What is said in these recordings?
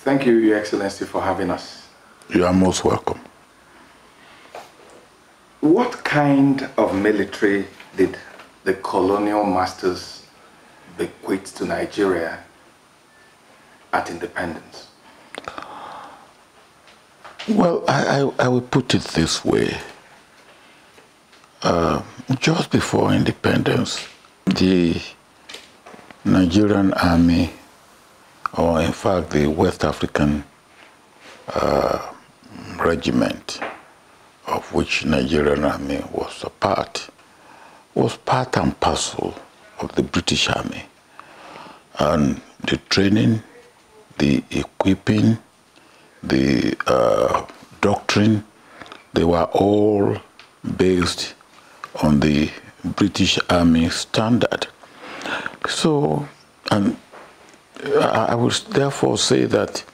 Thank you, Your Excellency, for having us. You are most welcome. What kind of military did the colonial masters bequeath to Nigeria at independence? Well, I will put it this way. Just before independence, the Nigerian army, or in fact the West African regiment, of which Nigerian army was a part, was part and parcel of the British army. And the training, the equipping, the doctrine, they were all based on the British Army standard. So, and I would therefore say that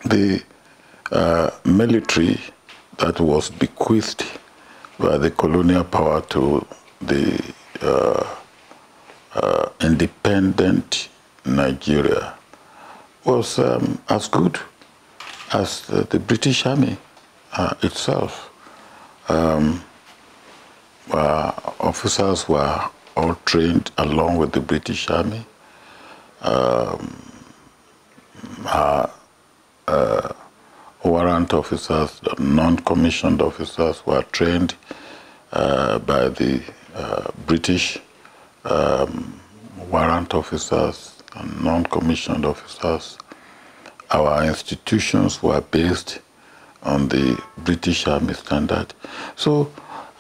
the military that was bequeathed by the colonial power to the independent Nigeria was as good as the British Army itself. Officers were all trained along with the British Army. Warrant officers, non-commissioned officers were trained by the British warrant officers and non-commissioned officers. Our institutions were based on the British Army standard. So,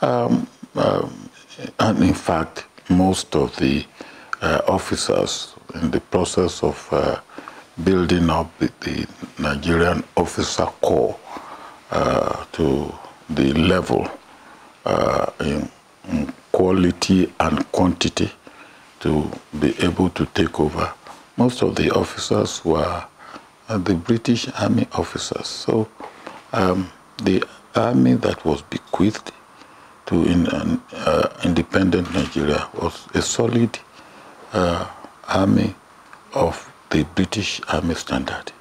and in fact, most of the officers in the process of building up the Nigerian officer corps to the level in quality and quantity to be able to take over. Most of the officers were the British Army officers. So the army that was bequeathed to independent Nigeria was a solid army of the British Army standard.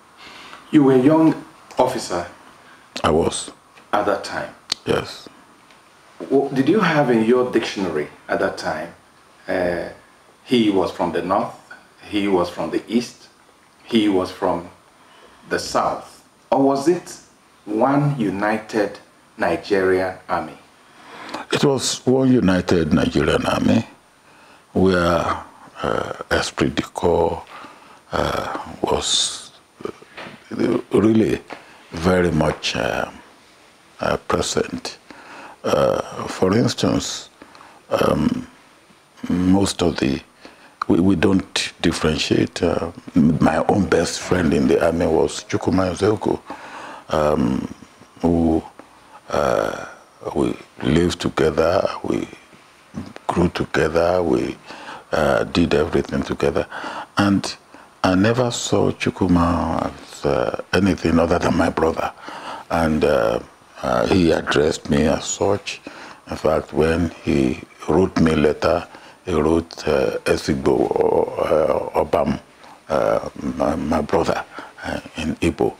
You were a young officer. I was. At that time? Yes. Did you have in your dictionary at that time, he was from the north, he was from the east, he was from the south? Or was it one united Nigerian army? It was one united Nigerian army where esprit de corps was really very much present. For instance, most of the, we don't differentiate. My own best friend in the army was Chukwuma Nzego, who we lived together, we grew together, we did everything together. And I never saw Chukwuma as anything other than my brother. And he addressed me as such. In fact, when he wrote me a letter, he wrote Esigbo Obam, my brother in Igbo.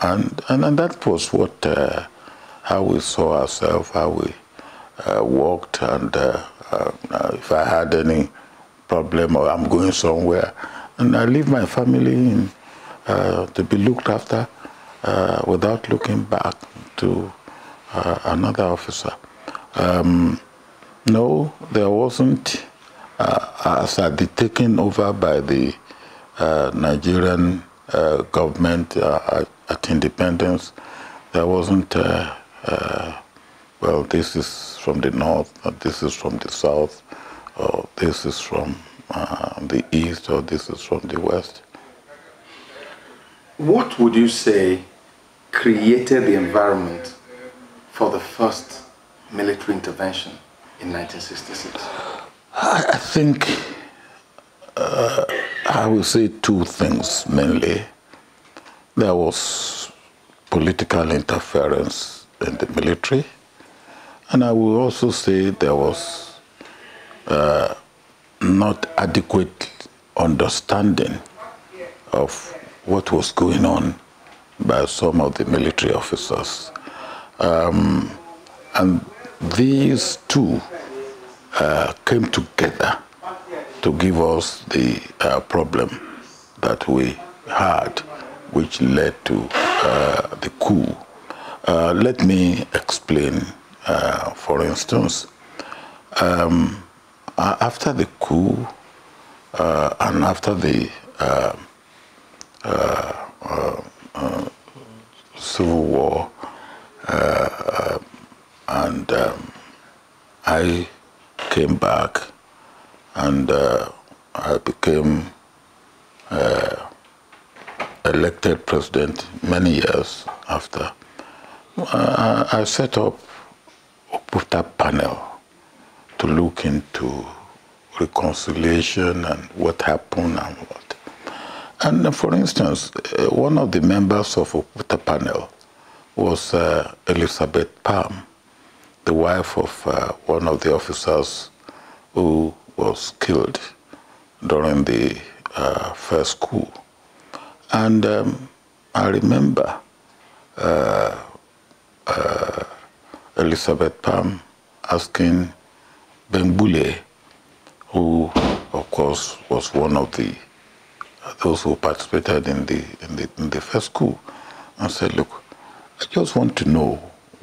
And that was what, how we saw ourselves, how we worked, and if I had any problem or I'm going somewhere, and I leave my family in, to be looked after without looking back to another officer. No, there wasn't, as at the taken over by the Nigerian government at independence, there wasn't, well, this is from the north, or this is from the south, or this is from the east, or this is from the west. What would you say created the environment for the first military intervention in 1966? I think I will say two things mainly. There was political interference in the military, and I will also say there was not adequate understanding of what was going on by some of the military officers. And these two came together to give us the problem that we had, which led to the coup. Let me explain. For instance, after the coup and after the Civil War, and I came back and I became elected president many years after. I set up a panel to look into reconciliation and what happened and what. And for instance, one of the members of the panel was Elizabeth Palm, the wife of one of the officers who was killed during the first coup. And I remember Elizabeth Palm asking Bengbule, who of course was one of those who participated in the first coup, and said, "Look, I just want to know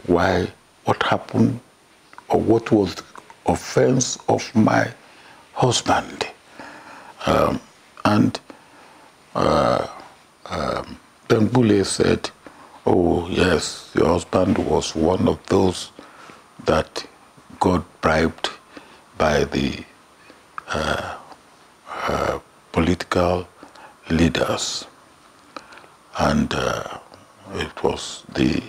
what happened, or what was the offense of my husband." And Bengbule said, "Oh yes, your husband was one of those that got bribed by the political leaders, and it was the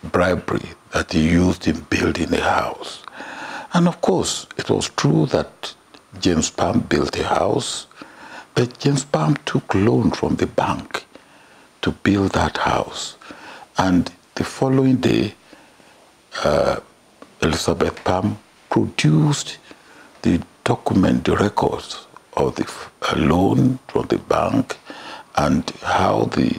bribery that he used in building a house." And of course, it was true that James Palm built a house, but James Palm took loan from the bank to build that house. And the following day, Elizabeth Palm produced the document, the records of the loan from the bank, and how the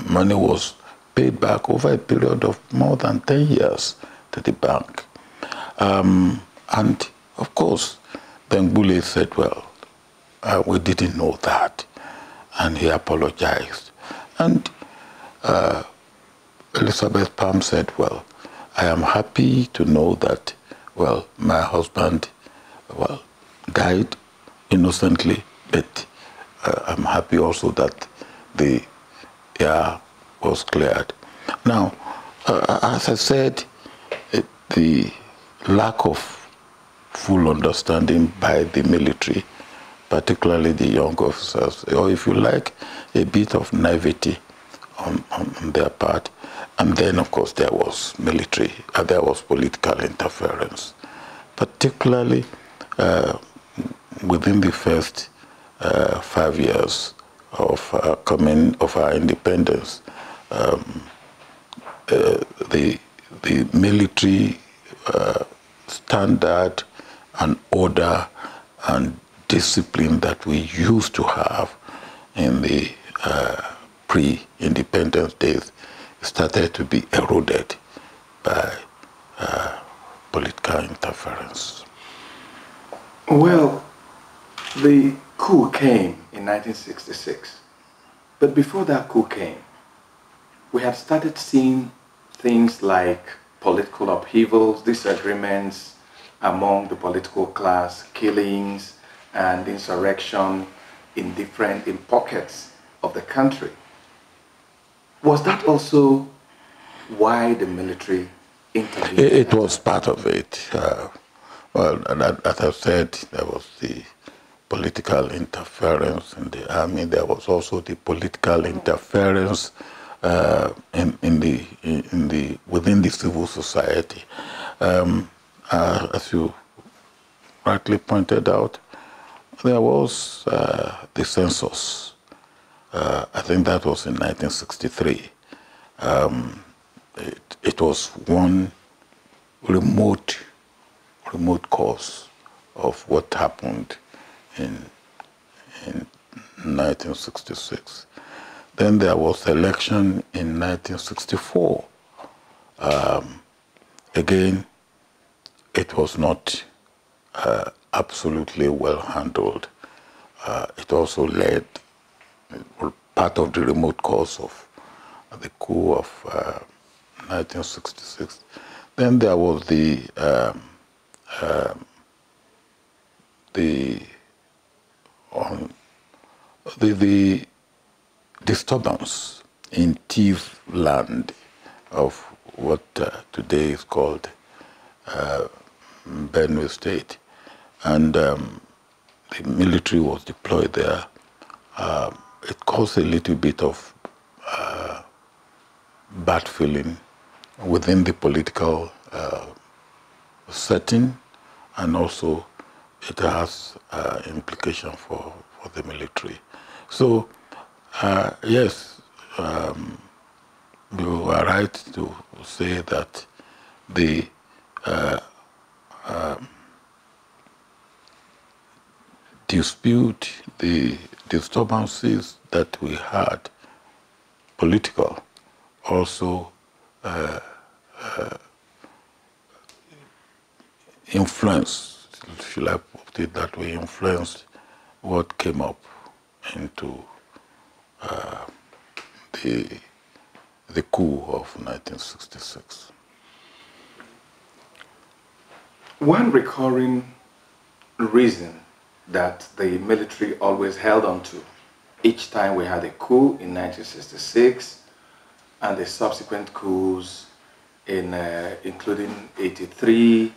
money was paid back over a period of more than 10 years to the bank. And of course, Bengbule said, "Well, we didn't know that," and he apologized. And Elizabeth Palm said, "Well, I am happy to know that, well, my husband, well, died innocently, but I'm happy also that the air was cleared." Now, as I said, the lack of full understanding by the military, particularly the young officers, or if you like, a bit of naivety on their part. And then, of course, there was there was political interference, particularly within the first 5 years of our independence. The military standard and order and discipline that we used to have in the pre-independence days started to be eroded by political interference. Well, the coup came in 1966, but before that coup came, we had started seeing things like political upheavals, disagreements among the political class, killings and insurrection in pockets of the country. Was that also why the military intervened? It was part of it. Well, as I said, there was the political interference in the army. There was also the political interference within the civil society. As you rightly pointed out, there was the census. I think that was in 1963. It was one remote cause of what happened in 1966. Then there was election in 1964. Again, it was not absolutely well handled. It also led part of the remote cause of the coup of 1966. Then there was the disturbance in Tiv land of what today is called Benue State, and the military was deployed there. It caused a little bit of bad feeling within the political setting, and also it has implication for the military. So, yes, you are right to say that the dispute, the disturbances that we had, political, also influenced, should I put it that way, influenced what came up into the coup of 1966. One recurring reason that the military always held on to each time we had a coup in 1966 and the subsequent coups in including 83,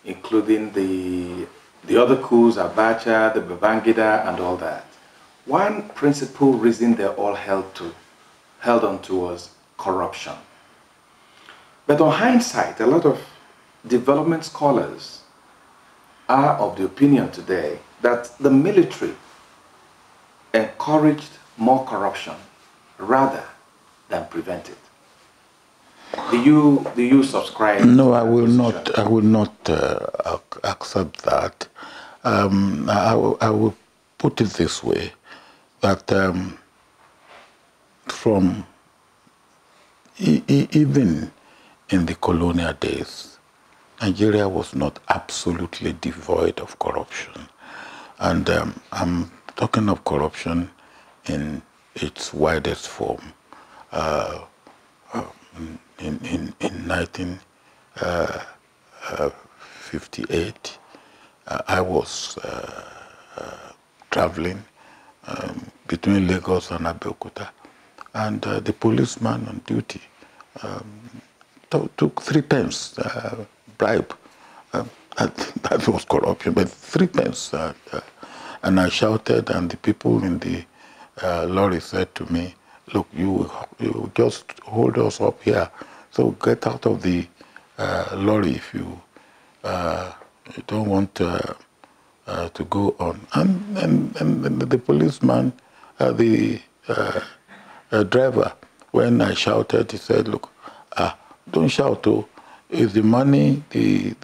including the other coups, Abacha, the Babangida, and all that. One principal reason they all held on to was corruption. But on hindsight, a lot of development scholars are of the opinion today that the military encouraged more corruption rather than prevent it. Do you subscribe? No, I will not. I will not accept that. I will put it this way: that from even in the colonial days, Nigeria was not absolutely devoid of corruption, and I'm talking of corruption in its widest form. In 1958, I was traveling between Lagos and Abeokuta, and the policeman on duty took 3 pence bribe. That was corruption, but 3 pence. And I shouted, and the people in the lorry said to me, "Look, you just hold us up here. So get out of the lorry if you don't want to go on." And the policeman, the driver, when I shouted, he said, "Look, don't shout. Oh, if the money the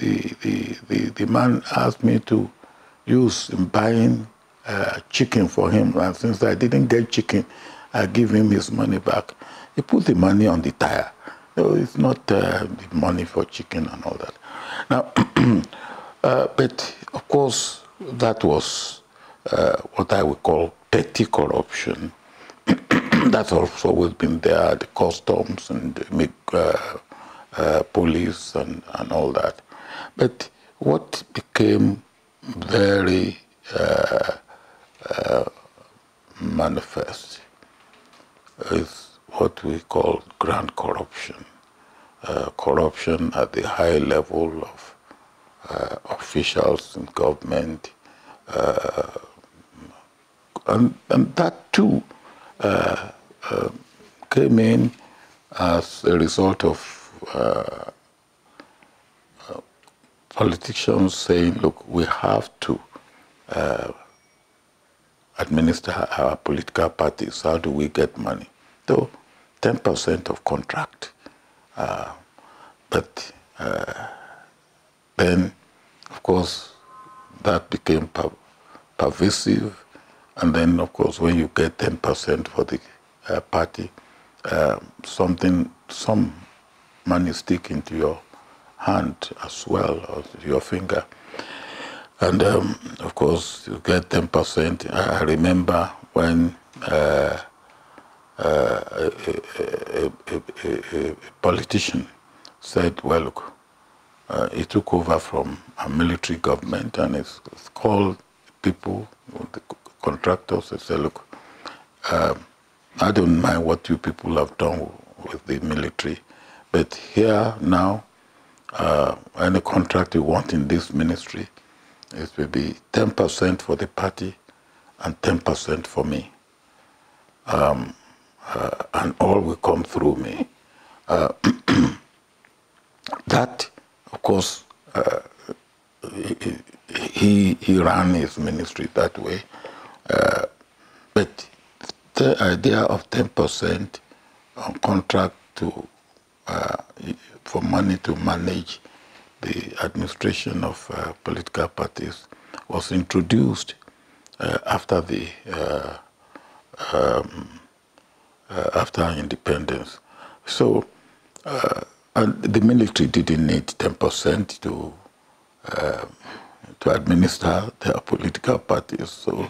man asked me to use in buying chicken for him, and since I didn't get chicken, I give him his money back." He put the money on the tire. So it's not the money for chicken and all that. Now, but of course, that was what I would call petty corruption. That's also always been there, the customs and the police and all that. But what became very manifest is what we call grand corruption. Corruption at the high level of officials in government, and that too came in as a result of politicians saying, "Look, we have to administer our political parties. How do we get money?" So 10% of contract. But then, of course, that became pervasive, And then, of course, when you get 10% for the party, some money stick into your hand as well, or your finger. And of course, you get 10%. I remember when a politician said, well, look, he took over from a military government, and it's called people, the contractors, and said, look, I don't mind what you people have done with the military, but here now, any contract you want in this ministry, it will be 10% for the party and 10% for me. And all will come through me. That, of course, he ran his ministry that way. But the idea of 10% on contract to for money to manage the administration of political parties was introduced after the after independence. So and the military didn't need 10% to administer their political parties. So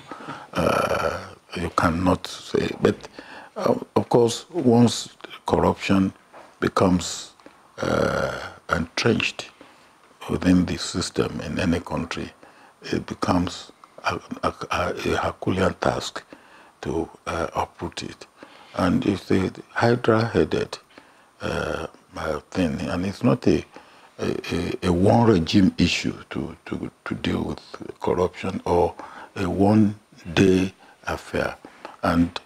you cannot say. But of course, once corruption becomes entrenched within the system in any country, it becomes a Herculean task to uproot it. And it's a hydra-headed thing, and it's not a one regime issue to deal with corruption or a one-day affair. And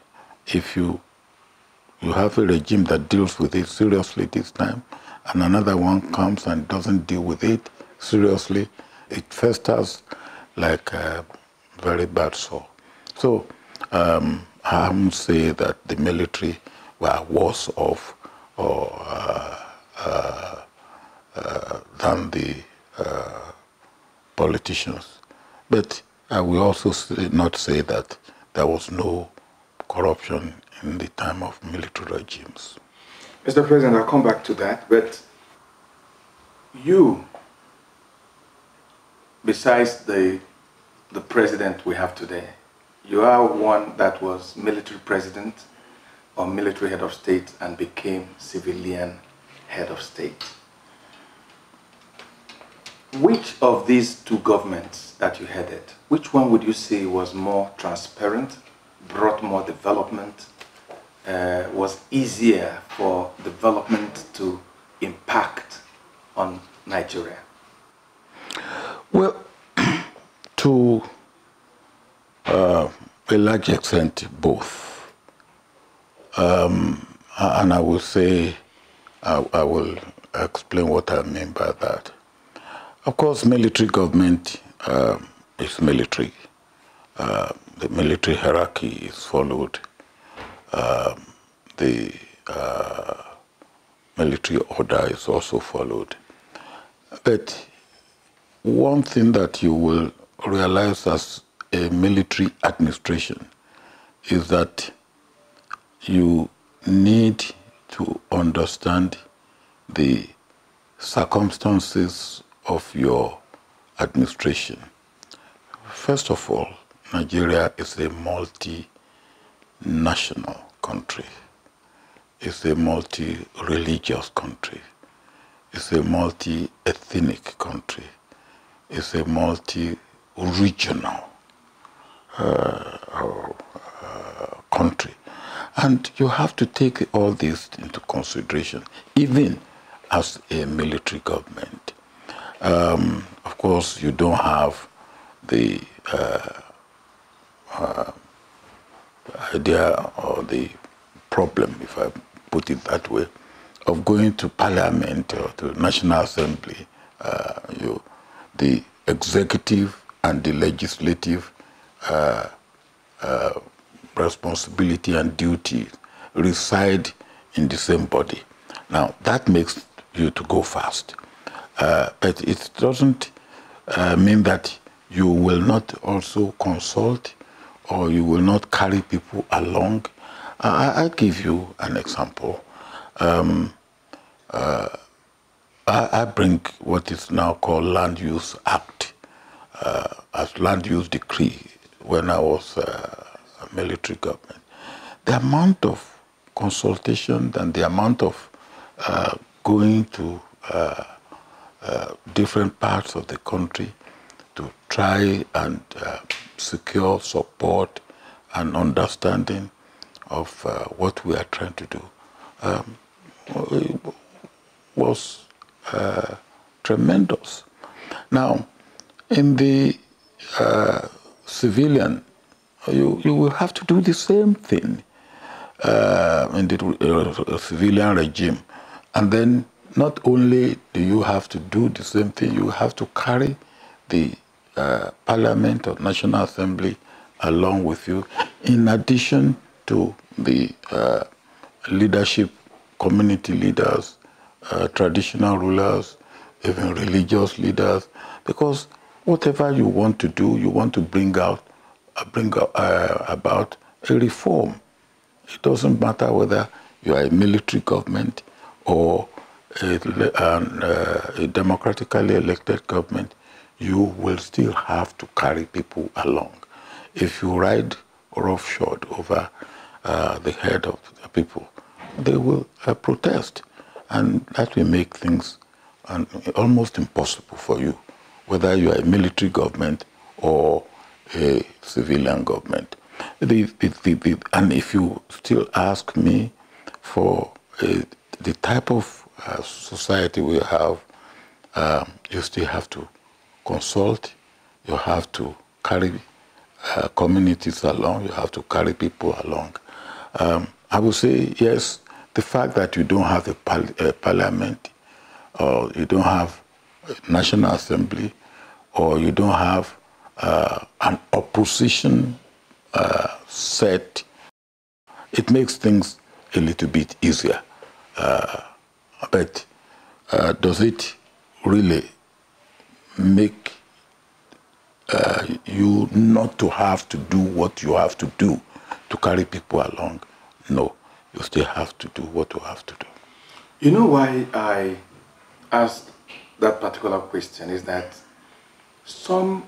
if you have a regime that deals with it seriously this time, and another one comes and doesn't deal with it seriously, it festers like a very bad sore. So I won't say that the military were worse off or than the politicians. But I will also not say that there was no corruption in the time of military regimes. Mr. President, I'll come back to that, but you, besides the president we have today, you are one that was military president or military head of state and became civilian head of state. Which of these two governments that you headed, which one would you say was more transparent, brought more development, was easier for development to impact on Nigeria? Well, to a large extent, both. And I will say, I will explain what I mean by that. Of course, military government is military. The military hierarchy is followed. The military order is also followed. But one thing that you will realize as a military administration is that you need to understand the circumstances of your administration. First of all, Nigeria is a multi-national country. It's a multi-religious country. It's a multi-ethnic country. It's a multi-regional country. And you have to take all this into consideration, even as a military government. Of course, you don't have the idea or the problem, if I put it that way, of going to parliament or to National Assembly. The executive and the legislative responsibility and duty reside in the same body. Now, that makes you to go fast. But it doesn't mean that you will not also consult or you will not carry people along. I give you an example. I bring what is now called Land Use Act as Land Use Decree when I was a military government. The amount of consultation and the amount of going to different parts of the country to try and secure support and understanding of what we are trying to do was tremendous. Now, in the civilian, you will have to do the same thing in the civilian regime. And then not only do you have to do the same thing, you have to carry the Parliament or National Assembly along with you, in addition to the leadership, community leaders, traditional rulers, even religious leaders, because whatever you want to do, you want to bring about a reform. It doesn't matter whether you are a military government or a democratically elected government, you will still have to carry people along. If you ride roughshod over the head of the people, they will protest, and that will make things almost impossible for you, whether you are a military government or a civilian government. And if you still ask me for the type of society we have, you still have to consult, you have to carry communities along, you have to carry people along. I would say, yes, the fact that you don't have a parliament, or you don't have a National Assembly, or you don't have an opposition set, it makes things a little bit easier. But does it really make you not to have to do what you have to do to carry people along? No, you still have to do what you have to do. You know why I asked that particular question is that some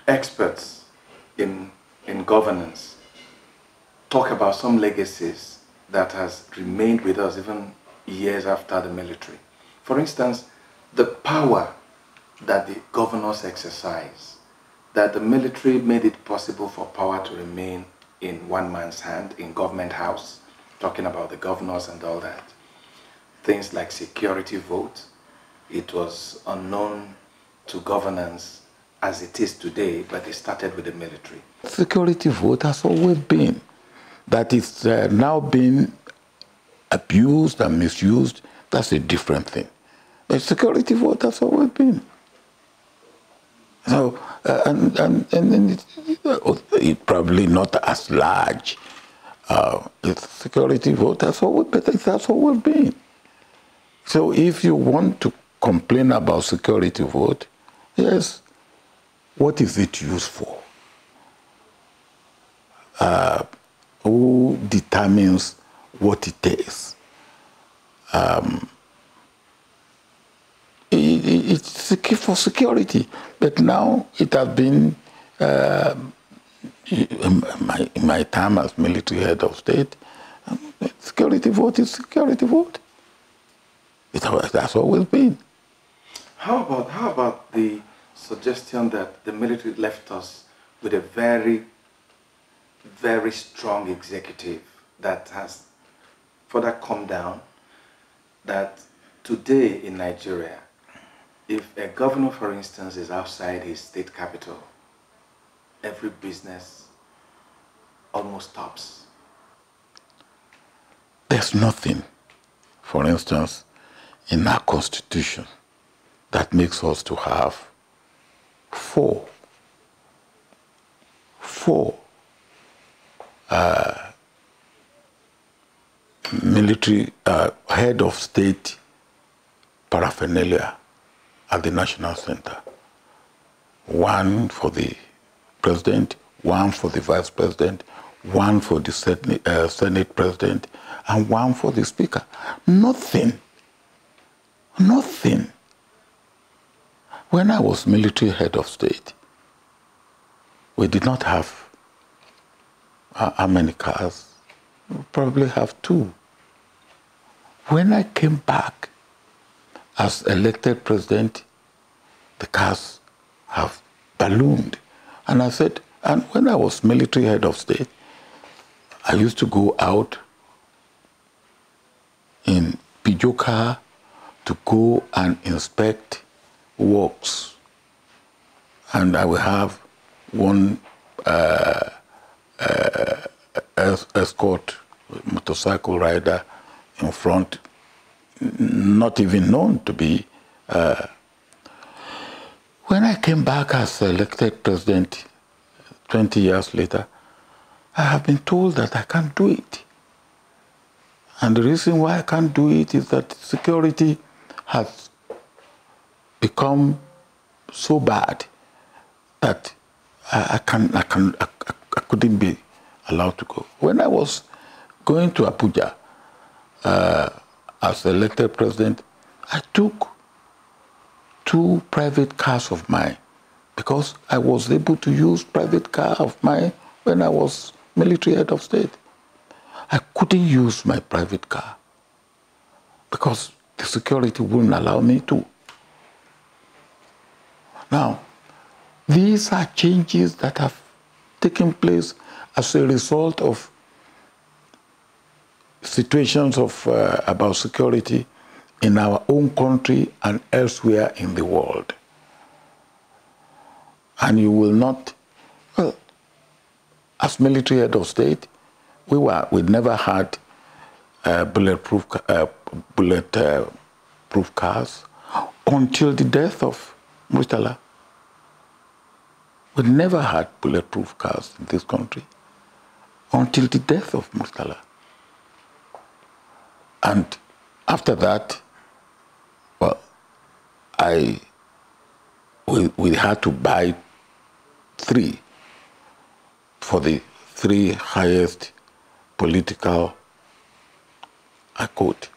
experts in governance talk about some legacies that has remained with us even years after the military. For instance, the power that the governors exercise, that the military made it possible for power to remain in one man's hand, in government house, talking about the governors and all that. Things like security vote, it was unknown to governance as it is today, but it started with the military. Security vote has always been. That it's now being abused and misused, that's a different thing. But security vote has always been. So, and it probably not as large. Security vote has always been, it has always been. So if you want to complain about security vote, yes, what is it used for? Who determines what it is? It's for security, but now it has been, in my time as military head of state, security vote is security vote. That's always been. How about the suggestion that the military left us with a very, very strong executive that has further come down, that today in Nigeria, if a governor, for instance, is outside his state capital, every business almost stops? There's nothing, for instance, in our constitution that makes us to have four military head of state paraphernalia at the National Center. One for the president, one for the vice president, one for the Senate president, and one for the speaker. Nothing. Nothing. When I was military head of state, we did not have how many cars? We probably have 2. When I came back as elected president, the cars have ballooned. And I said, and when I was military head of state, I used to go out in Peugeot car to go and inspect works. And I will have one escort motorcycle rider in front, not even known to be. When I came back as elected president 20 years later, I have been told that I can't do it. And the reason why I can't do it is that security has become so bad that I couldn't be allowed to go. When I was going to Abuja as elected president, I took 2 private cars of mine because I was able to use private car of mine when I was military head of state. I couldn't use my private car because the security wouldn't allow me to. Now, these are changes that have taken place as a result of situations of about security in our own country and elsewhere in the world. And you will not, well, as military head of state, we never had bulletproof cars until the death of Murtala. We never had bulletproof cars in this country until the death of Murtala. And after that, well, we had to buy 3 for the 3 highest political, I quote,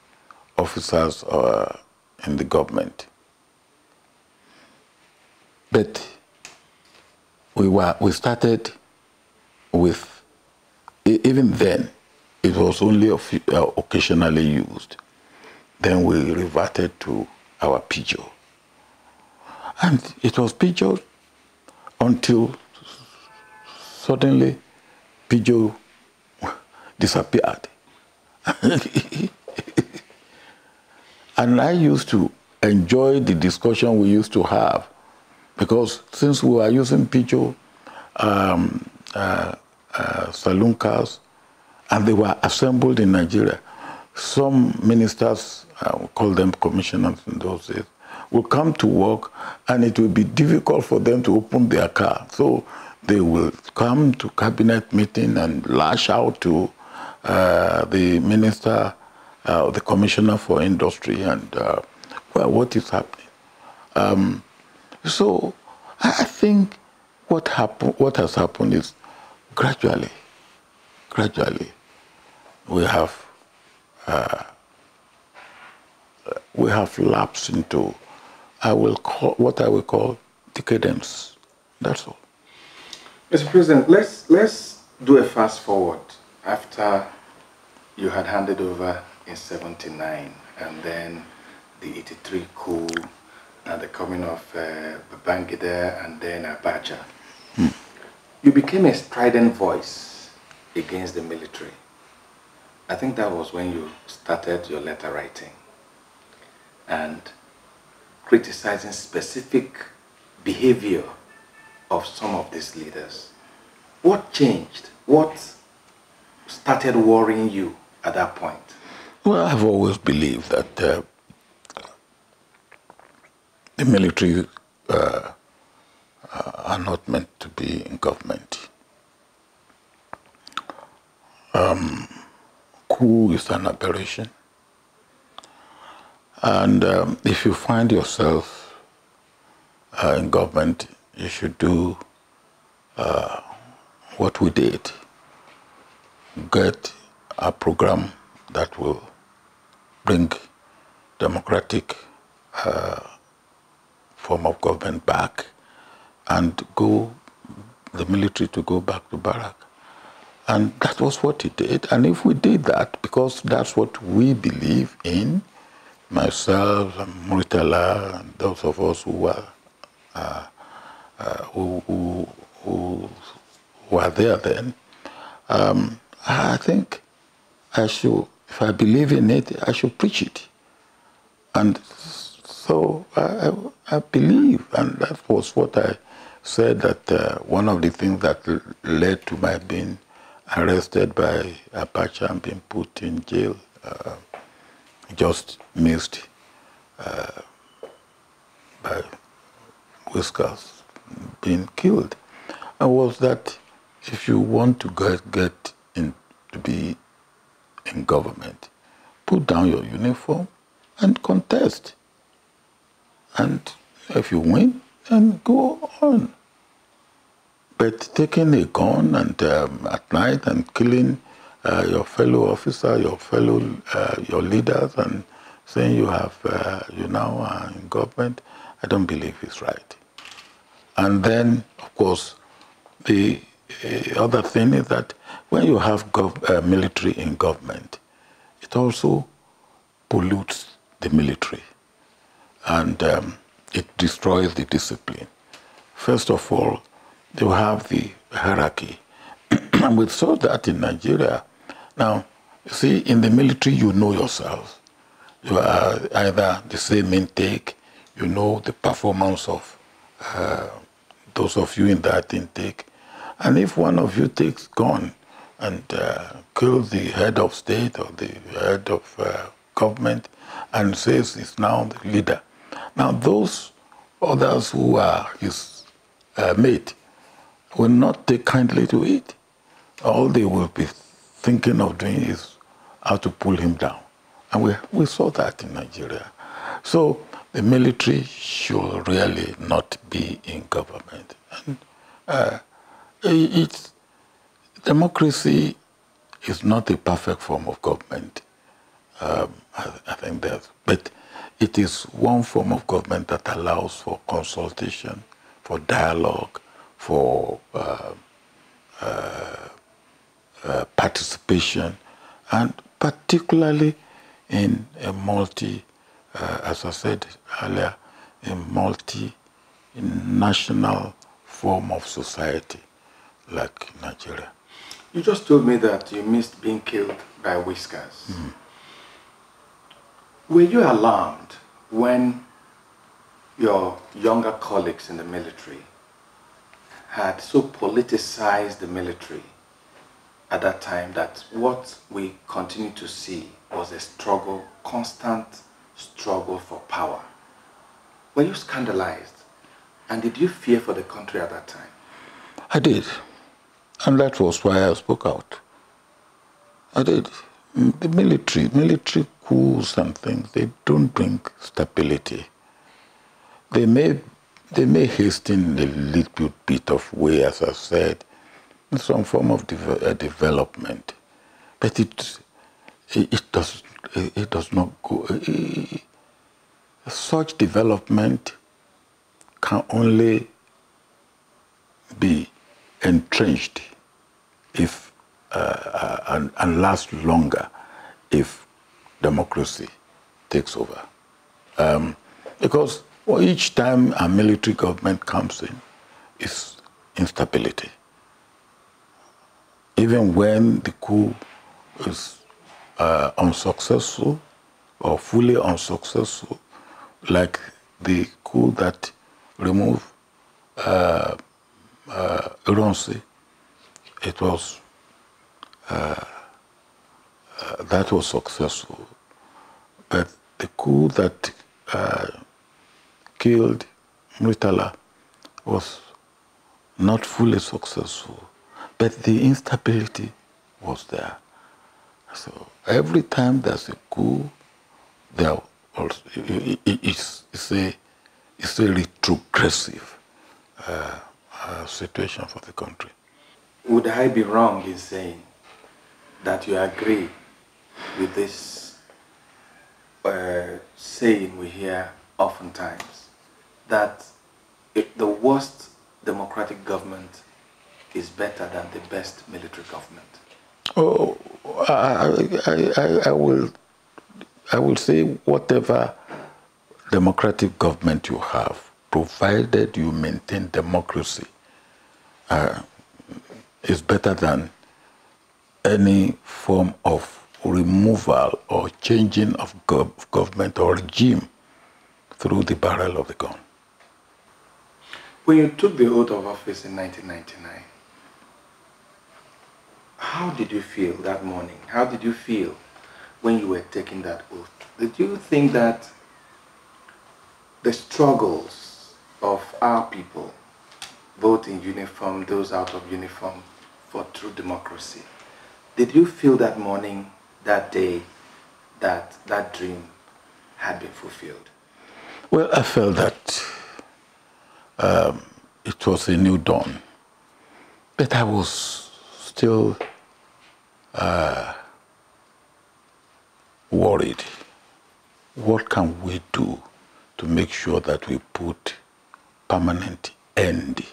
officers in the government. But we started with, even then, it was only occasionally used. Then we reverted to our Peugeot. And it was Peugeot until suddenly Peugeot disappeared. And I used to enjoy the discussion we used to have because since we were using Peugeot saloon cars and they were assembled in Nigeria, some ministers, we call them commissioners in those days, will come to work and it will be difficult for them to open their car. So they will come to cabinet meeting and lash out to the minister, the commissioner for industry, and well, what is happening? So I think what has happened is gradually, we have lapsed into what I will call decadence. That's all. Mr. President, let's do a fast forward after you had handed over in '79, and then the '83 coup, and the coming of Babangida, and then Abacha. You became a strident voice against the military. I think that was when you started your letter writing and criticizing specific behavior of some of these leaders. What changed? What started worrying you at that point? Well, I've always believed that the military are not meant to be in government. Coup is an aberration. And if you find yourself in government, you should do what we did, get a program that will bring democratic form of government back and the military to go back to barrack. And that was what he did. And if we did that, because that's what we believe in, myself and Murtala and those of us who were who were there then, I think I should, if I believe in it, I should preach it. And so I believe, and that was what I said, that one of the things that led to my being arrested by Apache and being put in jail, just missed by Whiskers being killed, and was that if you want to get in to be in government, put down your uniform and contest. And if you win, then go on. But taking a gun and at night and killing your fellow officer, your leaders, and saying you now are in government, I don't believe it's right. And then, of course, the other thing is that when you have military in government, it also pollutes the military, and it destroys the discipline. First of all, they have the hierarchy. And we saw that in Nigeria. Now, you see, in the military, you know yourself. You are either the same intake, you know the performance of those of you in that intake. And if one of you takes gun and kills the head of state or the head of government and says he's now the leader, now those others who are his mate will not take kindly to it. All they will be thinking of doing is how to pull him down. And we saw that in Nigeria. So the military should really not be in government. And democracy is not a perfect form of government. I think but it is one form of government that allows for consultation, for dialogue, for participation, and particularly in a as I said earlier, a multinational form of society like Nigeria. You just told me that you missed being killed by Whiskers. Mm-hmm. Were you alarmed when your younger colleagues in the military had so politicized the military at that time that what we continue to see was a struggle, constant struggle for power? Were you scandalized? And did you fear for the country at that time? I did. And that was why I spoke out. I did. The military coups and things, they don't bring stability. They may hasten a little bit of way, as I said, in some form of development, but it does not go. Such development can only be entrenched if and last longer if democracy takes over, because each time a military government comes in, is instability. Even when the coup is unsuccessful or fully unsuccessful, like the coup that removed Ironsi, it was that was successful. But the coup that killed Murtala was not fully successful, but the instability was there. So every time there's a coup, there also it's a retrogressive situation for the country. would I be wrong in saying that you agree with this saying we hear oftentimes, that the worst democratic government is better than the best military government? Oh, I will say whatever democratic government you have, provided you maintain democracy, is better than any form of removal or changing of government or regime through the barrel of the gun. When you took the oath of office in 1999, how did you feel that morning? How did you feel when you were taking that oath? Did you think that the struggles of our people, both in uniform, those out of uniform, for true democracy, did you feel that morning, that day, that that dream had been fulfilled? Well, I felt that it was a new dawn, but I was still worried. What can we do to make sure that we put permanent end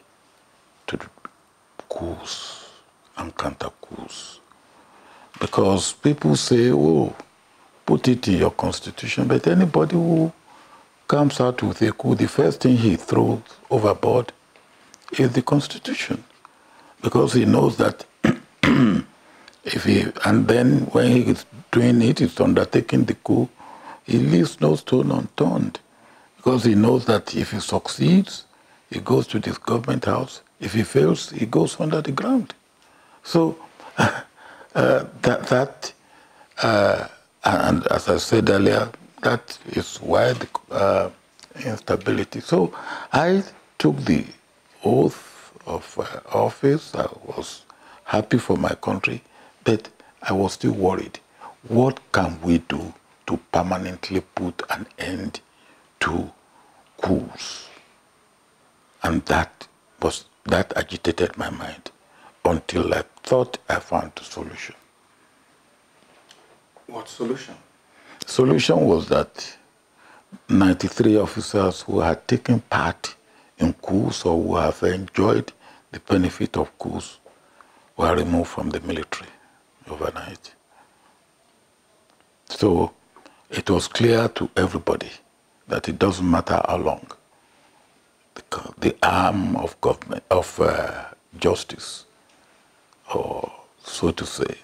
to the coups and counter-coups? Because people say, oh, put it in your constitution, but anybody who comes out with a coup, the first thing he throws overboard is the constitution. Because he knows that and then when he is doing it, he's undertaking the coup, he leaves no stone unturned. Because he knows that if he succeeds, he goes to this government house. If he fails, he goes under the ground. So and as I said earlier, that is why the instability. So I took the oath of office. I was happy for my country, but I was still worried. What can we do to permanently put an end to coups? And that agitated my mind until I thought I found a solution. What solution? The solution was that 93 officers who had taken part in coups or who have enjoyed the benefit of coups were removed from the military overnight. So it was clear to everybody that it doesn't matter how long the arm of government, of justice, or so to say,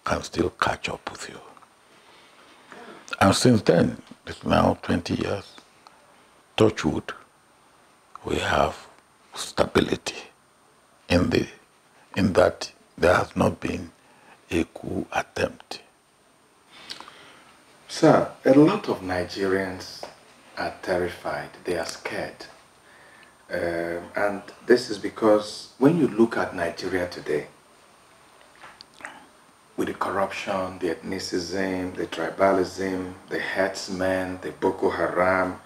can still catch up with you. And since then, it's now 20 years, touch wood, we have stability in that there has not been a coup attempt. Sir, a lot of Nigerians are terrified, they are scared. And this is because when you look at Nigeria today, with the corruption, the ethnicism, the tribalism, the herdsmen, the Boko Haram,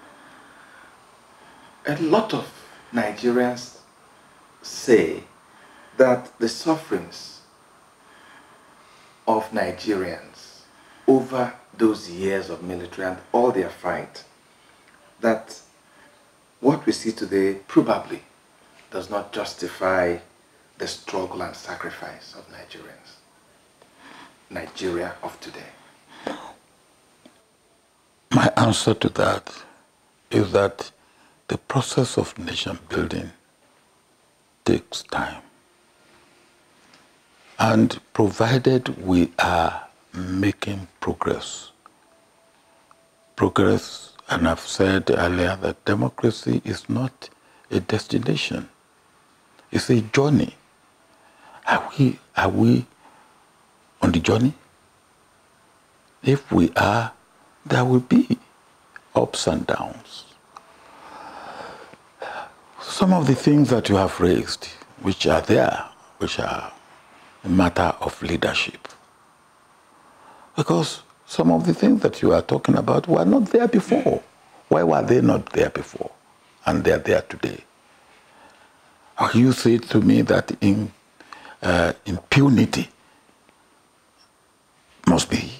a lot of Nigerians say that the sufferings of Nigerians over those years of military and all their fight, that what we see today probably does not justify the struggle and sacrifice of Nigerians. Nigeria of today. My answer to that is that the process of nation building takes time. And provided we are making progress, and I've said earlier that democracy is not a destination, it's a journey. Are we on the journey? If we are, there will be ups and downs. Some of the things that you have raised, which are there, which are a matter of leadership. Because some of the things that you are talking about were not there before. Why were they not there before? And they're there today. You said to me that impunity must be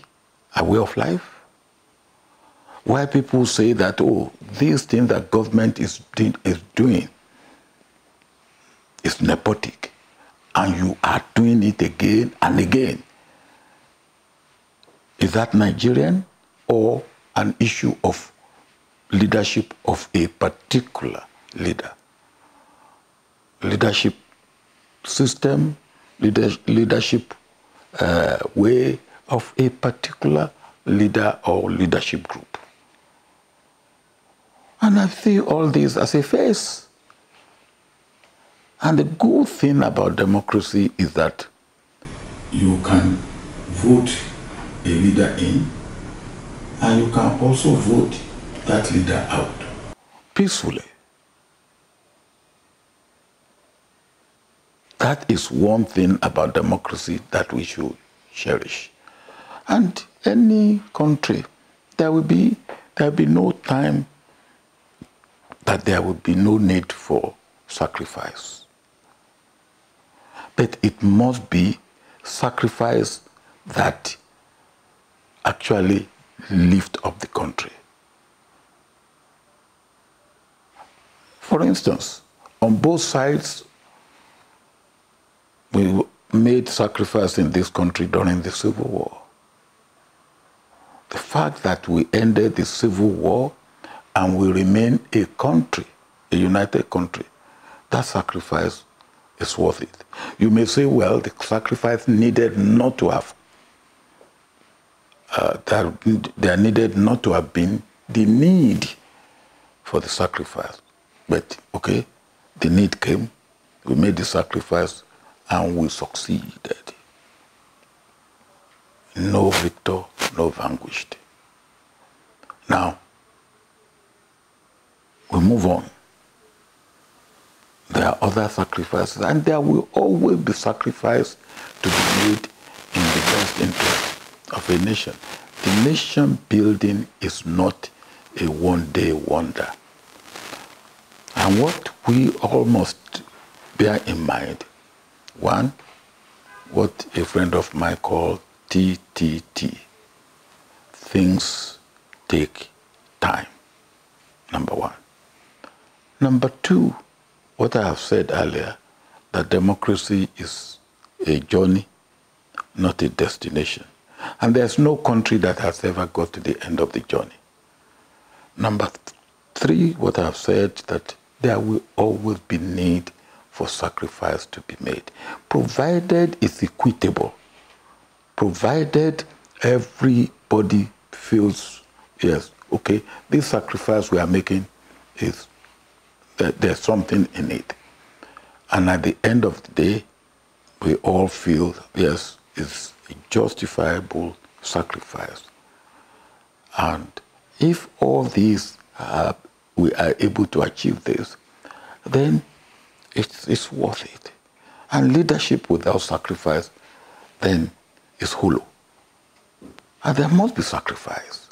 a way of life. Why people say that, oh, these things that government is doing is nepotic, and you are doing it again and again. Is that Nigerian or an issue of leadership of a particular leader? Leadership system, leadership way of a particular leader or leadership group. And I see all this as a face. And the good thing about democracy is that you can vote a leader in, and you can also vote that leader out peacefully. That is one thing about democracy that we should cherish. And any country, there will be no time that there will be no need for sacrifice. But it must be sacrifice that actually lift up the country. For instance, on both sides, we made sacrifice in this country during the Civil War. The fact that we ended the Civil War and we remain a country, a united country, that sacrifice is worth it. You may say, well, the sacrifice needed not to have, there needed not to have been the need for the sacrifice. But, okay, the need came, we made the sacrifice, and we succeeded. No victor, no vanquished. Now, we move on. There are other sacrifices, and there will always be sacrifice to be made in the best interest of a nation. The nation building is not a one-day wonder. And what we all must bear in mind, one, what a friend of mine called TTT, things take time, number one. Number two, what I have said earlier, that democracy is a journey, not a destination. And there's no country that has ever got to the end of the journey. Number three, what I have said, that there will always be need for sacrifice to be made, provided it's equitable, provided everybody feels, yes, okay, this sacrifice we are making is that there's something in it. And at the end of the day, we all feel, yes, it's a justifiable sacrifice. And if all these, we are able to achieve this, then it's worth it. And leadership without sacrifice, then is hollow. And there must be sacrifice.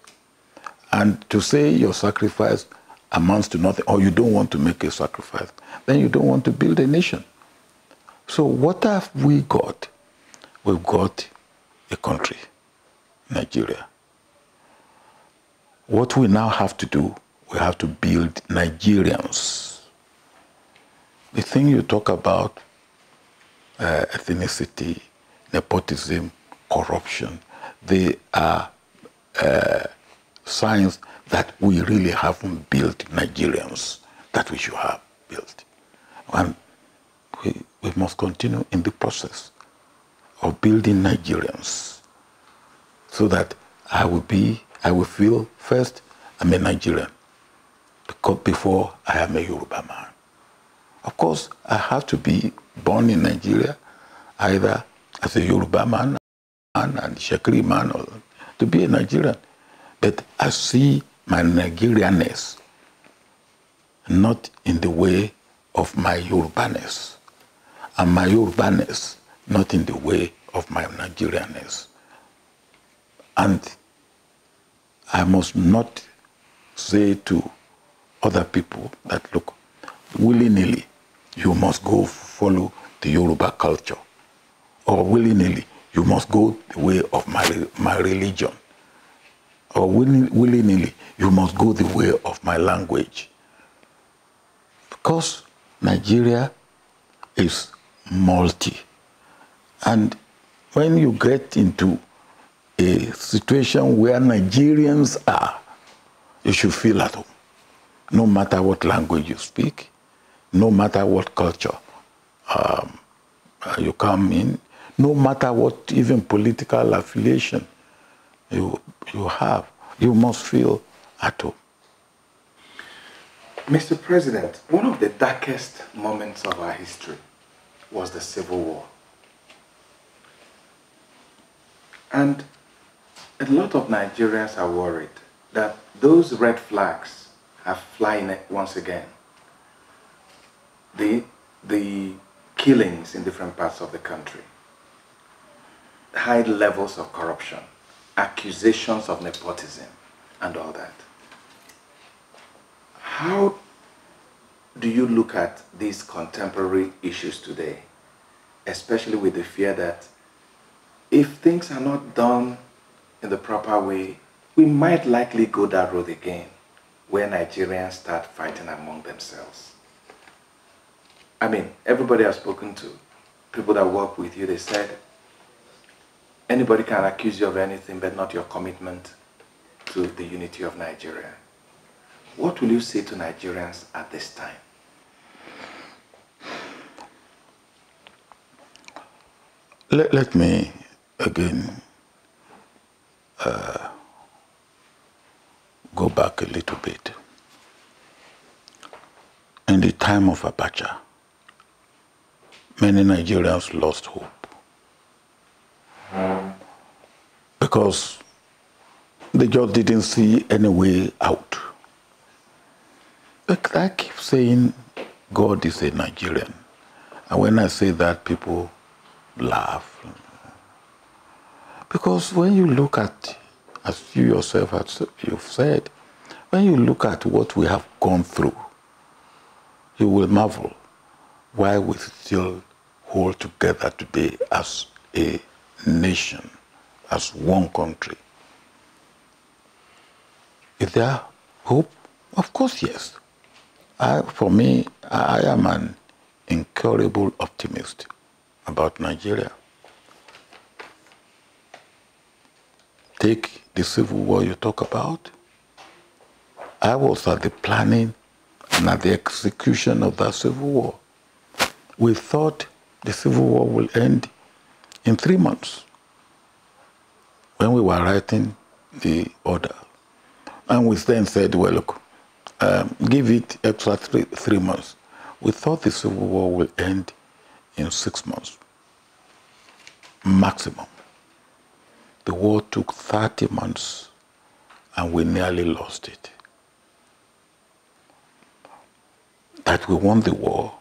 And to say your sacrifice amounts to nothing, or you don't want to make a sacrifice, then you don't want to build a nation. So what have we got? We've got a country, Nigeria. What we now have to do, we have to build Nigerians. The thing you talk about, ethnicity, nepotism, corruption, they are signs that we really haven't built Nigerians that we should have built. And we must continue in the process of building Nigerians so that I will feel, first, I'm a Nigerian before I am a Yoruba man. Of course, I have to be born in Nigeria, either as a Yoruba man and Shekiri man, or to be a Nigerian. But I see my Nigerianness not in the way of my Yorubaness, and my Yorubaness not in the way of my Nigerianness. And I must not say to other people that, look, willy-nilly, you must go follow the Yoruba culture. or willy-nilly, you must go the way of my religion, or willy-nilly, you must go the way of my language. Because Nigeria is multi. And when you get into a situation where Nigerians are, you should feel at home. No matter what language you speak, no matter what culture you come in, no matter what even political affiliation you have, you must feel at home. Mr. President, one of the darkest moments of our history was the Civil War. And a lot of Nigerians are worried that those red flags are flying once again. The killings in different parts of the country, high levels of corruption, accusations of nepotism, and all that. How do you look at these contemporary issues today, especially with the fear that if things are not done in the proper way, we might likely go that road again, where Nigerians start fighting among themselves? I mean, everybody I've spoken to, people that work with you, they said, anybody can accuse you of anything, but not your commitment to the unity of Nigeria. What will you say to Nigerians at this time? Let me again go back a little bit. In the time of Abacha, many Nigerians lost hope because they just didn't see any way out. But I keep saying God is a Nigerian. And when I say that, people laugh. Because when you look at, as you yourself you've said, when you look at what we have gone through, you will marvel why we still hold together today as a nation, as one country. Is there hope? Of course, yes. For me, I am an incurable optimist about Nigeria. Take the Civil War you talk about. I was at the planning and at the execution of that Civil War. We thought the Civil War will end in 3 months when we were writing the order. And we then said, well, look, give it extra three months. We thought the Civil War will end in 6 months, maximum. The war took 30 months and we nearly lost it. That we won the war,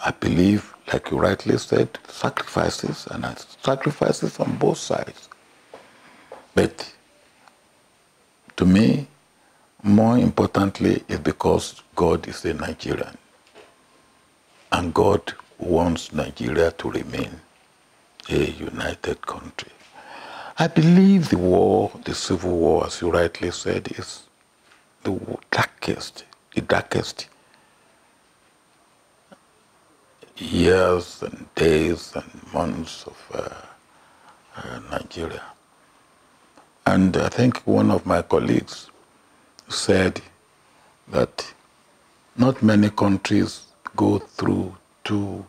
I believe, like you rightly said, sacrifices, and sacrifices on both sides. But to me, more importantly, is because God is a Nigerian. And God wants Nigeria to remain a united country. I believe the war, the Civil War, as you rightly said, is the darkest years and days and months of Nigeria. And I think one of my colleagues said that not many countries go through 2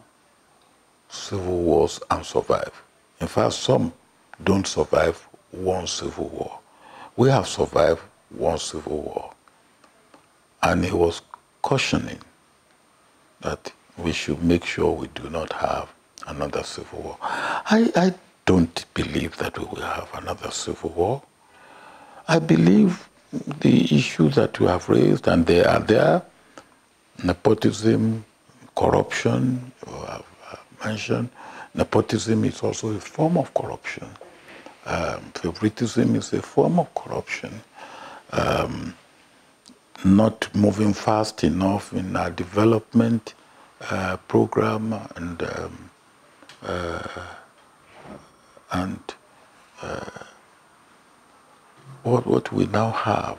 civil wars and survive. In fact, some don't survive 1 civil war. We have survived 1 civil war. And he was cautioning that we should make sure we do not have another civil war. I don't believe that we will have another civil war. I believe the issues that you have raised, and they are there, nepotism, corruption, you have mentioned. Nepotism is also a form of corruption. Favoritism is a form of corruption. Not moving fast enough in our development program and what we now have,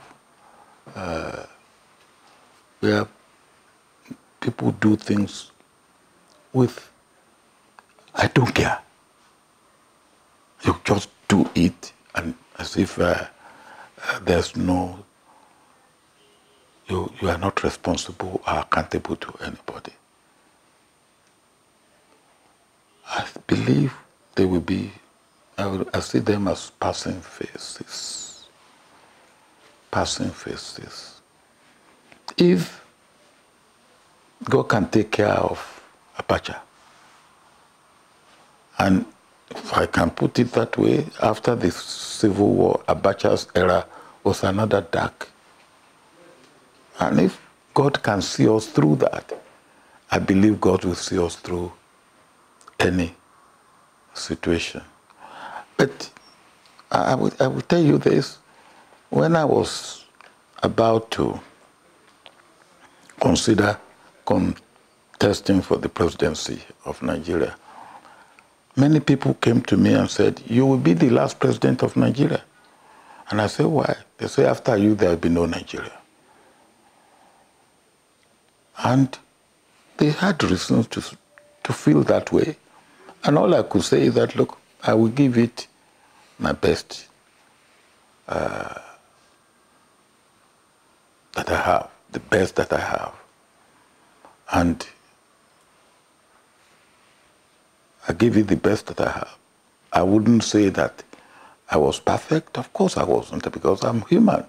where people do things with, I don't care. You just do it, and as if there's no, you are not responsible or accountable to anybody. I believe they will be, I see them as passing phases. Passing phases. If God can take care of Abacha, and if I can put it that way, after the Civil War, Abacha's era was another dark. And if God can see us through that, I believe God will see us through any situation. But I will tell you this, when I was about to consider contesting for the presidency of Nigeria, many people came to me and said, you will be the last president of Nigeria. And I said, why? They say, after you, there will be no Nigeria. And they had reasons to feel that way. And all I could say is that, look, I will give it my best that I have, the best that I have. And I give it the best that I have. I wouldn't say that I was perfect. Of course I wasn't, because I'm human.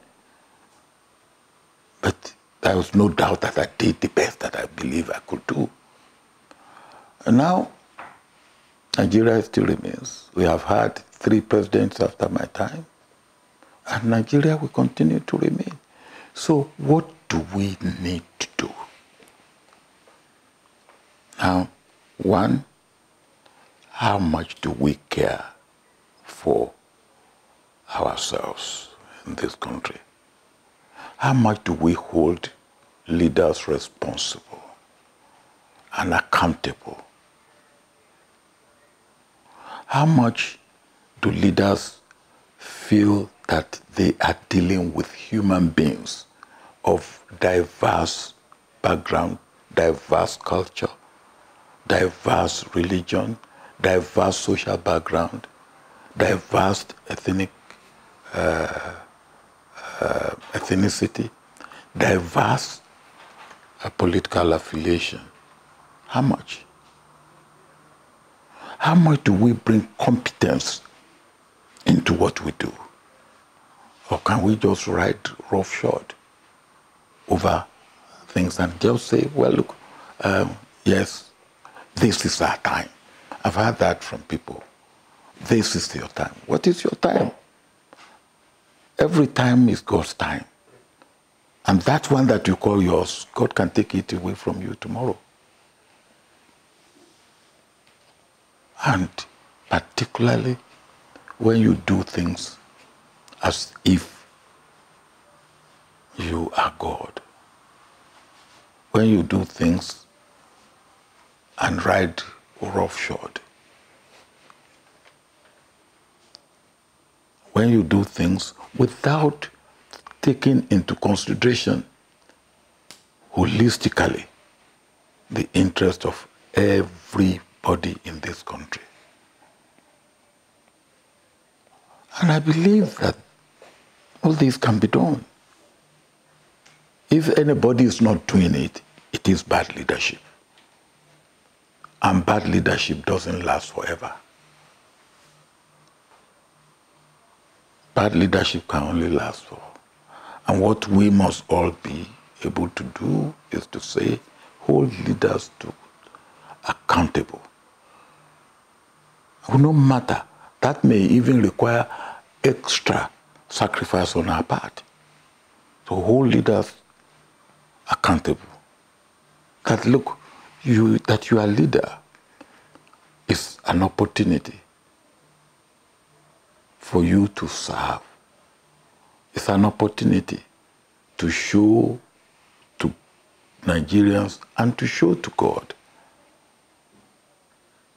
But there was no doubt that I did the best that I believe I could do. And now, Nigeria still remains. We have had 3 presidents after my time, and Nigeria will continue to remain. So what do we need to do? Now, one, how much do we care for ourselves in this country? How much do we hold leaders responsible and accountable? How much do leaders feel that they are dealing with human beings of diverse background, diverse culture, diverse religion, diverse social background, diverse ethnicity, diverse political affiliation? How much? How much do we bring competence into what we do? Or can we just ride roughshod over things and just say, well, look, yes, this is our time. I've heard that from people. This is your time. What is your time? Every time is God's time. And that one that you call yours, God can take it away from you tomorrow. And particularly when you do things as if you are God. When you do things and ride roughshod. When you do things without taking into consideration holistically the interest of everybody in this country. And I believe that all this can be done. If anybody is not doing it, it is bad leadership. And bad leadership doesn't last forever. Bad leadership can only last for. And what we must all be able to do is to say, hold leaders to accountable. No matter, that may even require extra sacrifice on our part. So hold leaders accountable. That look, that you are a leader is an opportunity for you to serve. It's an opportunity to show to Nigerians and to show to God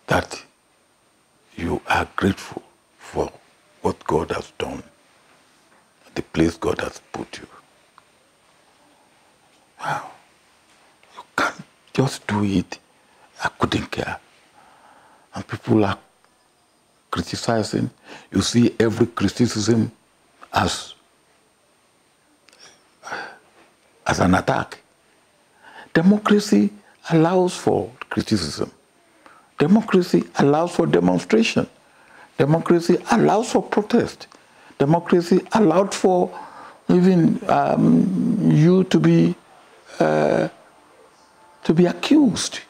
that you are grateful for what God has done the place God has put you. Wow. You can't just do it. I couldn't care. And people are criticizing. You see every criticism as an attack. Democracy allows for criticism. Democracy allows for demonstration. Democracy allows for protest. Democracy allowed for even you to be accused.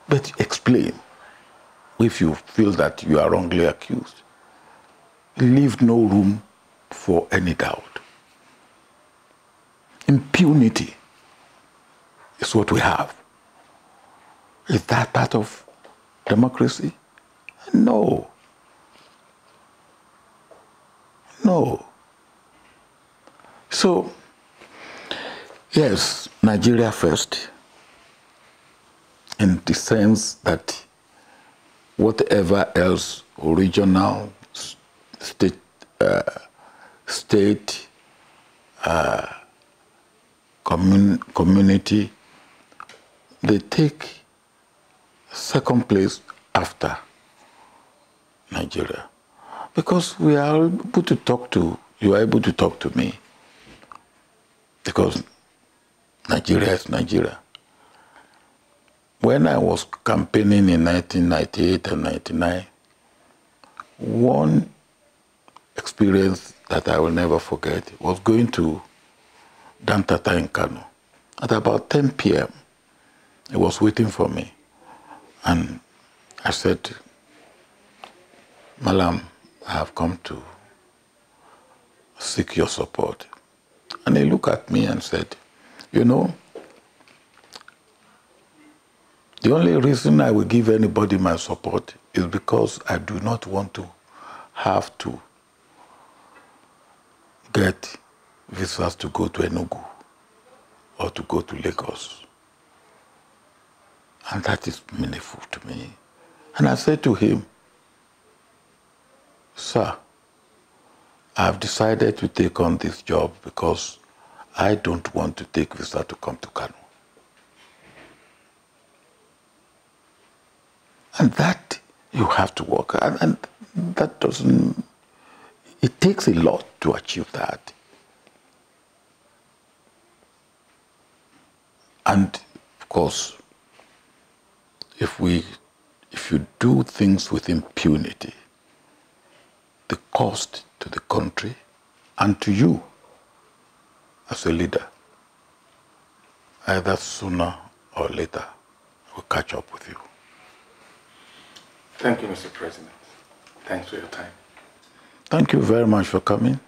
But explain if you feel that you are wrongly accused. Leave no room for any doubt. Impunity is what we have. Is that part of democracy? No. No. So, yes, Nigeria first, in the sense that whatever else, regional, state, community, they take second place after Nigeria. Because we are able to talk to, you are able to talk to me. Because Nigeria is Nigeria. When I was campaigning in 1998 and 99, one experience that I will never forget was going to Dantata in Kano. At about 10 p.m., he was waiting for me. And I said, Malam, I have come to seek your support. And he looked at me and said, you know, the only reason I will give anybody my support is because I do not want to have to get visas to go to Enugu or to go to Lagos. And that is meaningful to me. And I said to him, sir, I have decided to take on this job because I don't want to take visa to come to Kano. And that you have to work. And that doesn't, it takes a lot to achieve that. And of course, if you do things with impunity, the cost to the country and to you as a leader, either sooner or later, will catch up with you. Thank you, Mr. President. Thanks for your time. Thank you very much for coming.